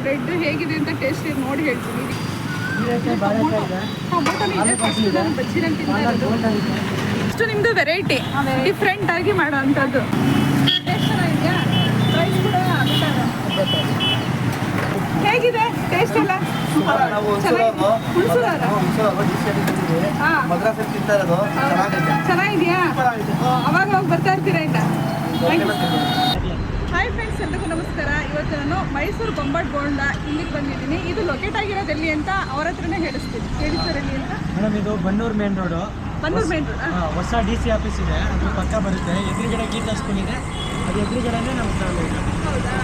Bread ಹೇಗಿದೆ ಅಂತ taste ನೋಡಿ ಹೇಳ್ತೀನಿ. ಇಷ್ಟು ನಿಮ್ಮದು ವೆರೈಟಿ ಡಿಫ್ರೆಂಟ್ ಆಗಿ ಮಾಡೋ ಅಂಥದ್ದು. ಟೇಸ್ಟ್ ಚೆನ್ನಾಗಿದೆಯಾ? ಪ್ರೈಸ್ ಕೂಡ ಹೇಗಿದೆ ಟೇಸ್ಟ್ ಎಲ್ಲ? ಚೆನ್ನಾಗಿದೆಯಾ? ಅವಾಗ ಬರ್ತಾ ಇರ್ತೀರಾ ಈಗ? ಹಾಯ್ ಫ್ರೆಂಡ್ಸ್, ಎಲ್ರಿಗೂ ನಮಸ್ಕಾರ. ಇವತ್ತು ನಾನು ಮೈಸೂರು ಬೊಂಬಾಟ್ ಬೋಂಡ ಇಲ್ಲಿಗೆ ಬಂದಿದ್ದೀನಿ. ಇದು ಲೊಕೇಟ್ ಆಗಿರೋದು ಎಲ್ಲಿ ಅಂತ ಅವ್ರ ಹತ್ರನೇ ಹೇಳಿಸ್ತೀನಿ. ಹೇಳಿ ಸರ್, ಎಲ್ಲಿ ಅಂತ? ಮೇಡಮ್, ಇದು Bannur main road. Bannur main road ಹೊಸ DC ಆಫೀಸ್ ಇದೆ, ಅದು ಪಕ್ಕ ಬರುತ್ತೆ. ಎದುರುಗಡೆ ಗೀತಾ ಸ್ಕೂಲ್ ಇದೆ, ಅದು ಎದುರುಗಡೆನೇ ನಮ್ಮ ಸ್ಥಳ ಇದೆ. ಹೌದಾ?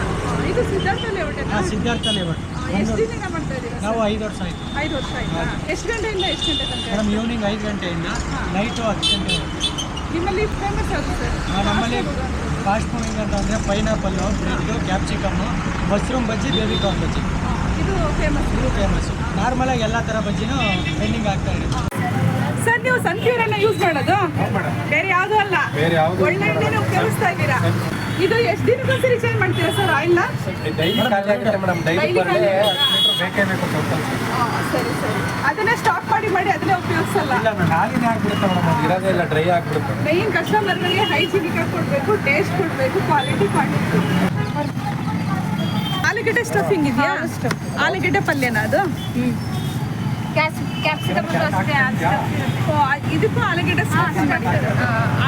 ಇದು ಸಿದ್ಧಾರ್ಥ ಲೇಔಟ್. ಸಿದ್ಧಾರ್ಥ ಲೇಔಟ್. ಎಷ್ಟು ದಿನ ಮಾಡ್ತಾ ಇದ್ದೀರಾ? ನಾವು 5 ವರ್ಷ ಆಯಿತು. 5 ವರ್ಷ ಆಯ್ತಾ? ಎಷ್ಟು ಗಂಟೆಯಿಂದ ಎಷ್ಟು ಗಂಟೆ ತನಕ? ಮೇಡಮ್, ಈವ್ನಿಂಗ್ 5 ಗಂಟೆಯಿಂದ ನೈಟು 10 ಗಂಟೆ. ನಿಮ್ಮಲ್ಲಿ ಫೇಮಸ್ ಯಾವುದು ಸರ್? ನಮ್ಮಲ್ಲಿ ಫಾಸ್ಟ್ ಮೂವಿಂಗ್ ಅಂತ ಅಂದರೆ ಪೈನಾಪಲ್ಲು, ಬ್ರೆಡ್ಡು, ಕ್ಯಾಪ್ಸಿಕಮ್ಮು, ಮಶ್ರೂಮ್ ಬಜ್ಜಿ, ಬೇಬಿ ಕಾರ್ನ್ ಬಜ್ಜಿ. ಇದು ಫೇಮಸ್. ನಾರ್ಮಲಾಗಿ ಎಲ್ಲ ಥರ ಬಜ್ಜಿನೂ ಟ್ರೆಂಡಿಂಗ್ ಆಗ್ತಾ ಇದೆ. ಸರ್, ನೀವು ಸನ್ಫ್ಯೂರನ್ನ ಯೂಸ್ ಮಾಡೋದು? ಬೇರೆ ಯಾವುದೂ ಅಲ್ಲ, ಒಳ್ಳೆ ಎಣ್ಣೆನೇ ಉಪಯೋಗಿಸ್ತಾ ಇದ್ದೀರಾ. ಇದು ಎಷ್ಟು ದಿನಕ್ಕೊಂದ್ಸರಿ ಚೇಂಜ್ ಮಾಡ್ತೀರಾ ಸರ್ ಆಯಿಲ್ನ? ಸರಿ ಸರಿ. ಅದನ್ನೇ ಸ್ಟಾಕ್ ಮಾಡಿ ಅದನ್ನೇ ಉಪಯೋಗಿಸಲ್ಲ. ಮೇನ್ ಕಸ್ಟಮರ್ಗಳಿಗೆ ಹೈಜಿನಿಕ್ ಆಗಿ ಕೊಡಬೇಕು, ಟೇಸ್ಟ್ ಕೊಡಬೇಕು, ಕ್ವಾಲಿಟಿ ಕ್ವಾಂಟಿಟಿ. ಆಲೂಗಡ್ಡೆ ಸ್ಟಫಿಂಗ್ ಇದೆಯಾ? ಆಲೂಗಡ್ಡೆ ಪಲ್ಯನಾ ಅದು? ಇದಕ್ಕೂ ಆಲೂಗಡ್ಡೆ ಸ್ಟಫಿಂಗ್ ಮಾಡಿದ್ದಾರೆ.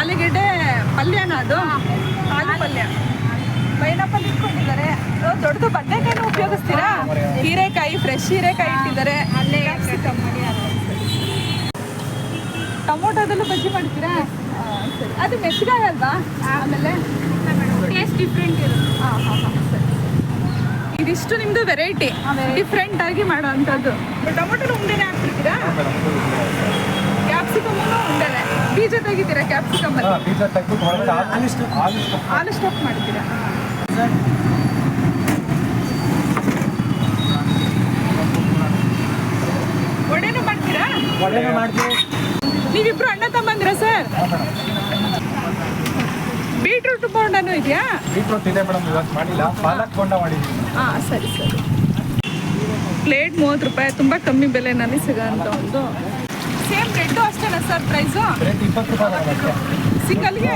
ಆಲೂಗಡ್ಡೆ ಪಲ್ಯನಾ ಅದು? ಆಲೂ ಪಲ್ಯ. ಪೈನಾಪಲ್ ಇಟ್ಕೊಂಡಿದ್ದಾರೆ. ದೊಡ್ಡದು ಬದನೆಕಾಯಿನ ಉಪಯೋಗಿಸ್ತೀರಾ? ಹೀರೆಕಾಯಿ, ಫ್ರೆಶ್ ಹೀರೆಕಾಯಿ ಇಟ್ಟಿದ್ದಾರೆ. ಟೊಮೊಟೊದಲ್ಲೂ ಬಜ್ಜಿ ಮಾಡ್ತೀರಾ? ಸರಿ. ಅದು ಮೆಚ್ಚಗಾಗಲ್ವಾ? ಆಮೇಲೆ ಟೇಸ್ಟ್ ಡಿಫ್ರೆಂಟ್ ಇರುತ್ತೆ. ಸರಿ. ಇದಿಷ್ಟು ನಿಮ್ಮದು ವೆರೈಟಿ ಡಿಫ್ರೆಂಟ್ ಆಗಿ ಮಾಡೋ ಅಂಥದ್ದು. ಟೊಮೊಟೊ ಉಂಡೆನೇ ಹಾಕ್ಬಿಡ್ತೀರಾ? ಕ್ಯಾಪ್ಸಿಕಮ್ಮೂ ಉಂಡೆನೆ ಬೀಜ ತೆಗಿತೀರಾ? ಕ್ಯಾಪ್ಸಿಕಮ್ ಆಲು ಸ್ಟಫ್ ಮಾಡ್ತೀರಾ? ವಡೆನೂ ಮಾಡ್ತೀರಾ? ನೀವಿಬ್ರು ಅಣ್ಣ ತಮ್ಮಂದಿರ ಸರ್? ಬೀಟ್ರೂಟ್ ಬೋಂಡನೂ ಇದೆಯಾ? ಬೀಟ್ರೂಟ್ ಇದೆ ಮೇಡಮ್, ಇವತ್ತು ಮಾಡಿಲ್ಲ. ಪಾಲಕ್ ಬೋಂಡ ಮಾಡಿದ್ದೀವಿ. ಹಾಂ, ಸರಿ ಸರಿ. ಪ್ಲೇಟ್ 30 ರೂಪಾಯಿ, ತುಂಬ ಕಮ್ಮಿ ಬೆಲೆನಲ್ಲಿ ಸಿಗೋಂಥ ಒಂದು. ಸೇಮ್ ಬ್ರೆಡ್ಡು ಅಷ್ಟೇನಾ ಸರ್ ಪ್ರೈಸು? 20 ರೂಪಾಯಿ ಸಿಂಗಲ್ಗೆ.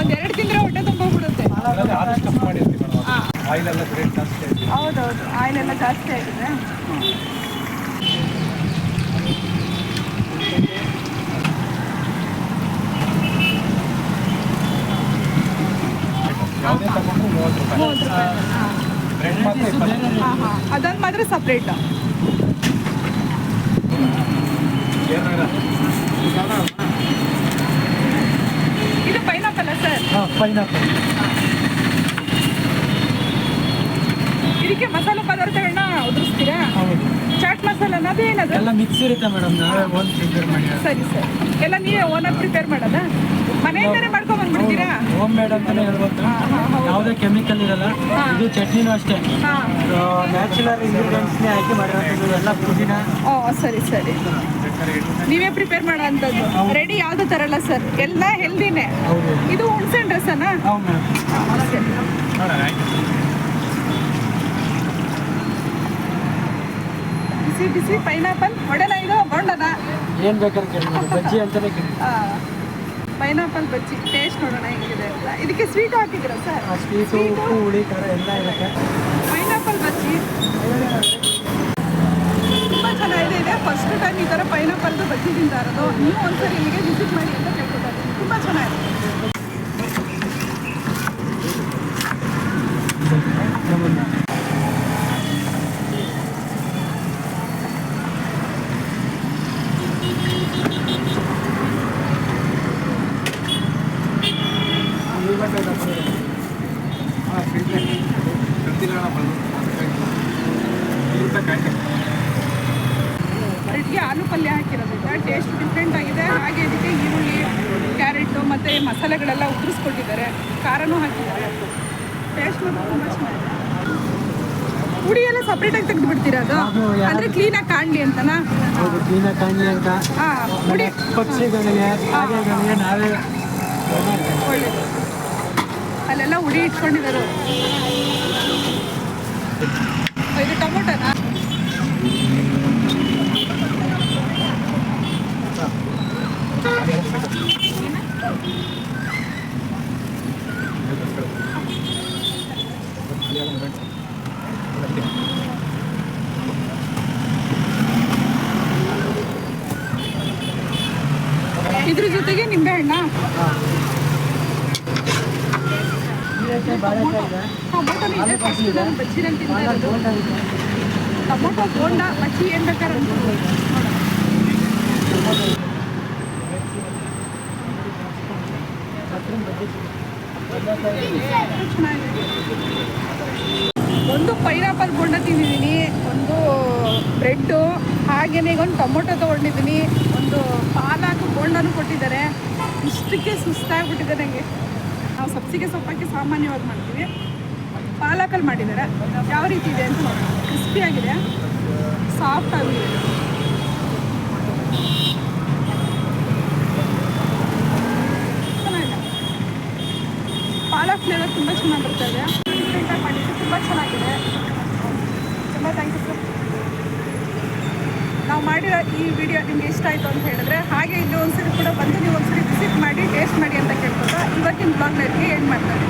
ಒಂದೆರಡು ತಿಂದರೆ ಹೊಟ್ಟೆ ತುಂಬೋಗ್ಬಿಡುತ್ತೆ. ಹೌದೌದು, ಆಯಿಲ್ ಎಲ್ಲ ಜಾಸ್ತಿ ಆಗಿದೆ. ಅದೊಂದು ಮಾತ್ರ ಸಪ್ರೇಟ್. ಇದು ಪೈನಾಪಲ್ ಸರ್? ಪೈನಾಪಲ್. ಇದಕ್ಕೆ ಮಸಾಲೆ ಪದಾರ್ಥಗಳನ್ನ ಉದುರಿಸ್ತೀರಾ? ಚಾಟ್ ಮಸಾಲನ ಅದು ಏನದು? ಎಲ್ಲ ಮಿಕ್ಸ್ ಇರುತ್ತೆ ಮೇಡಮ್, ನಾವೇ ಓನ್ ಪ್ರಿಪೇರ್ ಮಾಡಿ. ಸರಿ ಸರಿ. ಎಲ್ಲ ನೀವೇ ಓನಾಗಿ ಪ್ರಿಪೇರ್ ಮಾಡೋದ? ಮನೆಯಿಂದನೇ ಮಾಡ್ಕೊಂಡ್ ಬಂದ್ಬಿಡ್ತೀರಾ? ಹೋಮ್ ಮೇಡ್ ಅಂತಾನೆ ಹೇಳ್ಬೋದು. ಯಾವುದೇ ಕೆಮಿಕಲ್ ಇರಲ್ಲ. ಇದು ಚಟ್ನಿನೂ ಅಷ್ಟೇ, ನ್ಯಾಚುರಲ್ ಇಂಗ್ರೀಡಿಯೆಂಟ್ಸ್ನೇ ಹಾಕಿ ಮಾಡಿರೋದು. ಎಲ್ಲ ಪುದೀನ. ಸರಿ ಸರಿ. ನೀವೇ ಪ್ರಿಪೇರ್ ಮಾಡೋ ಅಂಥದ್ದು. ರೆಡಿ ಯಾವುದು ತರಲ್ಲ ಸರ್, ಎಲ್ಲ ಹೆಲ್ದಿನೇ. ಇದು ಹುಣ್ಸೆನ್ ರಸನಾ? ಬಿಸಿ ಬಿಸಿ ಪೈನಾಪಲ್ ವಡೆನ? ಇದು ಬೋಂಡನ? ಏನು ಬೇಕಾದ್ರೆ ಕೇಳಿ, ಬಜ್ಜಿ ಅಂತಾನೆ ಕೇಳಿ. ಪೈನಾಪಲ್ ಬಜ್ಜಿ ಟೇಸ್ಟ್ ನೋಡೋಣ ಹೇಗಿದೆ ಅಂತ. ಇದಕ್ಕೆ ಸ್ವೀಟ್ ಹಾಕಿದ್ದೀರಾ ಸರ್? ಸ್ವೀಟು, ಉಪ್ಪು, ಹುಳಿ, ಖಾರ ಎಲ್ಲ ಇರುತ್ತೆ. ಪೈನಾಪಲ್ ಬಜ್ಜಿ ತುಂಬ ಚೆನ್ನಾಗಿದೆ. ಫಸ್ಟ್ ಟೈಮ್ ಈ ಥರ ಪೈನಾಪಲ್ದು ಬಜ್ಜಿ ತಿಂತಾ ಇರೋದು. ನೀವು ಒಂದ್ಸರಿ ಇಲ್ಲಿಗೆ ವಿಸಿಟ್ ಮಾಡಿ ಅಂತ ಕೇಳ್ಕೊತಾರೆ. ತುಂಬ ಚೆನ್ನಾಗಿದೆ. ಇದಕ್ಕೆ ಆಲೂ ಪಲ್ಯ ಹಾಕಿರೋದ್ರಿಂದ ಟೇಸ್ಟ್ ಡಿಫ್ರೆಂಟ್ ಆಗಿದೆ. ಹಾಗೆ ಇದಕ್ಕೆ ಈರುಳ್ಳಿ, ಕ್ಯಾರೆಟು ಮತ್ತು ಮಸಾಲೆಗಳೆಲ್ಲ ಉದುರಿಸ್ಕೊಟ್ಟಿದ್ದಾರೆ. ಖಾರನೂ ಹಾಕಿದ್ದಾರೆ. ಟೇಸ್ಟ್ ಮಾತ್ರ ತುಂಬ ಚೆನ್ನಾಗಿದೆ. ಹುಡಿ ಎಲ್ಲ ಸಪ್ರೇಟಾಗಿ ತೆಗೆದು ಬಿಡ್ತೀರಾ? ಅದು ಅಂದರೆ ಕ್ಲೀನಾಗಿ ಕಾಣಲಿ ಅಂತನಾ? ಕ್ಲೀನಾಗಿ ಕಾಣಲಿ ಅಂತ. ಹುಡಿ ಪಕ್ಷಿಗಳಿಗೆ ನಾವೇ ಒಳ್ಳೆಯದು. ಅಲ್ಲೆಲ್ಲ ಹುಡಿ ಇಟ್ಕೊಂಡಿದ್ದಾರೆ. ಇದು ಟೊಮೊಟೊನಾ? ಇದ್ರ ಜೊತೆಗೆ ನಿಂಬೆಹಣ್ಣ, ಟೊಮೊಟೊನು ಇದೆ. ಫಸ್ಟ್ ನಾನು ಬಜ್ಜಿನಲ್ಲಿ ತಿಂತಾ ಇರೋದು. ಟೊಮೊಟೊ ಬೋಂಡ ಬಜ್ಜಿ ಏನು ಬೇಕಾದ್ರೆ ಅನ್ಬೋದು. ಚೆನ್ನಾಗಿದೆ. ಒಂದು ಪೈನಾಪಲ್ ಬೋಂಡ ತಿಂದಿದ್ದೀನಿ, ಒಂದು ಬ್ರೆಡ್ಡು, ಹಾಗೆಯೇ ಒಂದು ಟೊಮೊಟೊ ತೊಗೊಂಡಿದ್ದೀನಿ, ಒಂದು ಪಾಲಕ್ ಬೋಂಡನೂ ಕೊಟ್ಟಿದ್ದಾರೆ. ಇಷ್ಟಕ್ಕೆ ಸುಸ್ತಾಗ್ಬಿಟ್ಟಿದೆ ನನಗೆ. ನಾವು ಸಬ್ಸಿಗೆ ಸೊಪ್ಪಕ್ಕೆ ಸಾಮಾನ್ಯವಾಗಿ ಮಾಡ್ತೀವಿ, ಪಾಲಕಲ್ಲಿ ಮಾಡಿದ್ದಾರೆ. ಯಾವ ರೀತಿ ಇದೆ ಅಂತ ನೋಡೋಣ. ಕ್ರಿಸ್ಪಿಯಾಗಿದೆ, ಸಾಫ್ಟ್ ಆಗಿದೆ. ಚೆನ್ನಾಗಿದೆ. ಪಾಲಕ್ ಫ್ಲೇವರ್ ತುಂಬ ಚೆನ್ನಾಗಿ ಬರ್ತಾ ಇದೆ. ಡಿಫ್ರೆಂಟಾಗಿ ಮಾಡಿದ್ದು ತುಂಬ ಚೆನ್ನಾಗಿದೆ. ತುಂಬ ಥ್ಯಾಂಕ್ ಯು ಸರ್. ನಾವು ಮಾಡಿರೋ ಈ ವಿಡಿಯೋ ನಿಮಗೆ ಇಷ್ಟ ಆಯಿತು ಅಂತ ಹೇಳಿದ್ರೆ ಹಾಗೆ ಇಲ್ಲಿ ಒಂದ್ಸರಿ ಕೂಡ ಬಂದು ನೀವು ಒಂದ್ಸರಿ ವಿಸಿಟ್ ಮಾಡಿ ಟೇಸ್ಟ್ ಮಾಡಿ ಅಂತ ಕೇಳ್ಕೊತಾ ಇವತ್ತಿನ ಬ್ಲಾಗ್ನಲ್ಲಿ ಎಂಡ್ ಮಾಡ್ತಾರೆ.